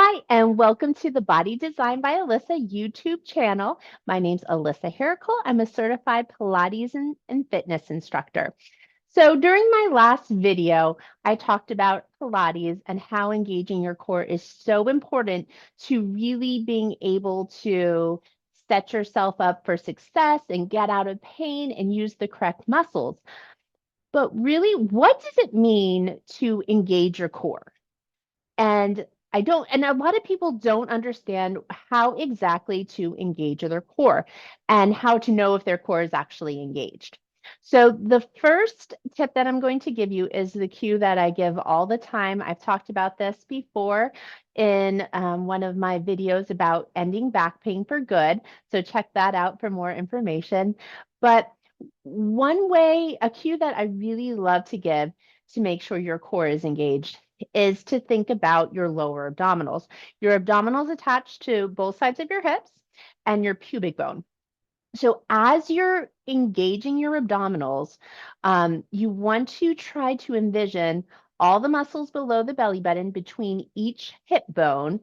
Hi, and welcome to the Body Design by Alyssa YouTube channel. My name's Alyssa Heracole. I'm a certified Pilates and fitness instructor. So during my last video, I talked about Pilates and how engaging your core is so important to really being able to set yourself up for success and get out of pain and use the correct muscles. But really, what does it mean to engage your core? And and a lot of people don't understand how exactly to engage their core and how to know if their core is actually engaged. So the first tip that I'm going to give you is the cue that I give all the time. I've talked about this before in one of my videos about ending back pain for good. So check that out for more information. But one way, a cue that I really love to give to make sure your core is engaged is to think about your lower abdominals. Your abdominals attached to both sides of your hips and your pubic bone. So as you're engaging your abdominals, you want to try to envision all the muscles below the belly button between each hip bone.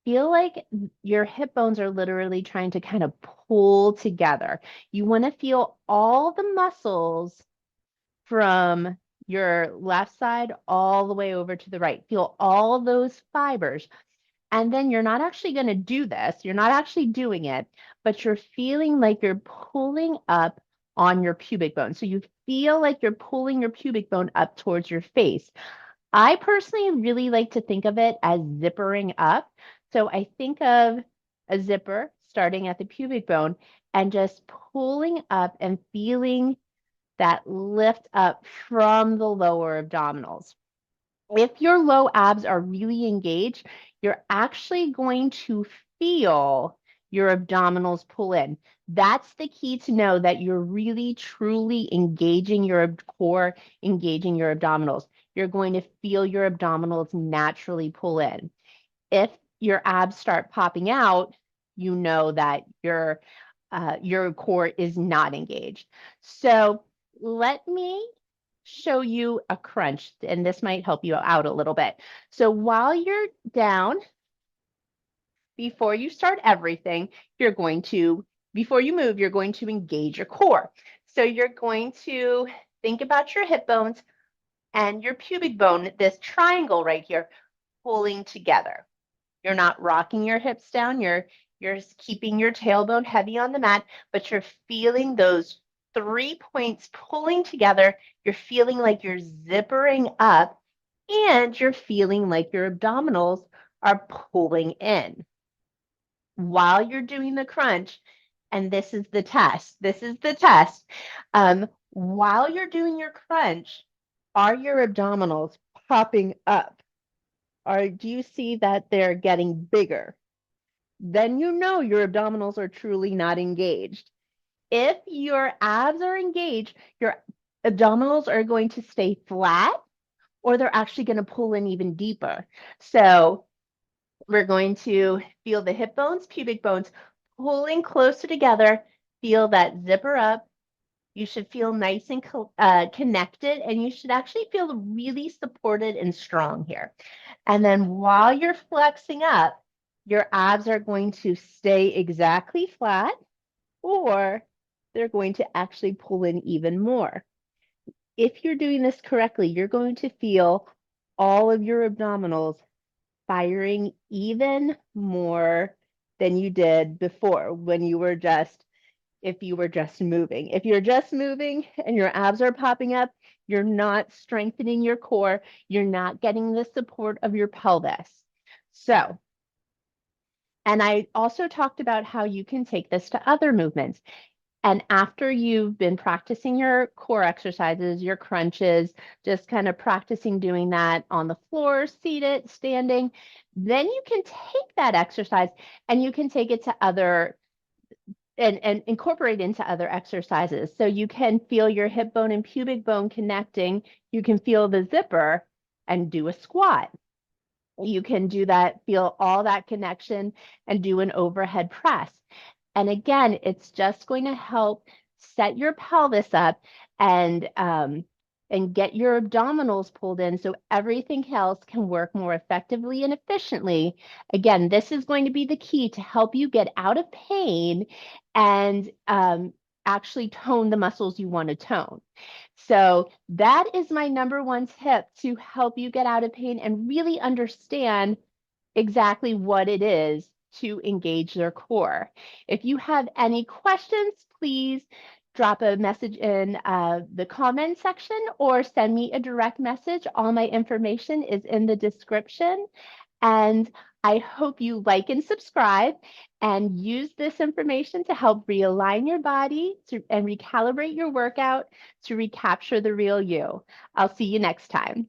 Feel like your hip bones are literally trying to kind of pull together. You want to feel all the muscles from your left side all the way over to the right. Feel all those fibers. And then you're not actually going to do this. You're not actually doing it, but you're feeling like you're pulling up on your pubic bone. So you feel like you're pulling your pubic bone up towards your face. I personally really like to think of it as zippering up. So I think of a zipper starting at the pubic bone and just pulling up and feeling that lift up from the lower abdominals. If your low abs are really engaged, you're actually going to feel your abdominals pull in. That's the key to know that you're really truly engaging your core, engaging your abdominals. You're going to feel your abdominals naturally pull in. If your abs start popping out, you know that your core is not engaged. So let me show you a crunch, and this might help you out a little bit. So while you're down, before you start everything, before you move, you're going to engage your core. So you're going to think about your hip bones and your pubic bone, this triangle right here, pulling together. You're not rocking your hips down. You're keeping your tailbone heavy on the mat, but you're feeling those 3 points pulling together. You're feeling like you're zippering up, and you're feeling like your abdominals are pulling in. While you're doing the crunch, and this is the test. This is the test. While you're doing your crunch, are your abdominals popping up? Or do you see that they're getting bigger? Then you know your abdominals are truly not engaged. If your abs are engaged, your abdominals are going to stay flat or they're actually going to pull in even deeper. So we're going to feel the hip bones, pubic bones pulling closer together. Feel that zipper up. You should feel nice and connected, and you should actually feel really supported and strong here. And then while you're flexing up, your abs are going to stay exactly flat, or they're going to actually pull in even more. If you're doing this correctly, you're going to feel all of your abdominals firing even more than you did before when you were just if you were just moving. If you're just moving and your abs are popping up, you're not strengthening your core. You're not getting the support of your pelvis. So, and I also talked about how you can take this to other movements. And after you've been practicing your core exercises, your crunches, just kind of practicing doing that on the floor, seated, standing, then you can take that exercise and you can take it to other and incorporate into other exercises. So you can feel your hip bone and pubic bone connecting. You can feel the zipper and do a squat. You can do that, feel all that connection and do an overhead press. And again, it's just going to help set your pelvis up and and get your abdominals pulled in so everything else can work more effectively and efficiently. Again, this is going to be the key to help you get out of pain and actually tone the muscles you want to tone. So that is my number one tip to help you get out of pain and really understand exactly what it is to engage their core. If you have any questions, please drop a message in the comment section or send me a direct message. All my information is in the description. And I hope you like and subscribe and use this information to help realign your body and recalibrate your workout to recapture the real you. I'll see you next time.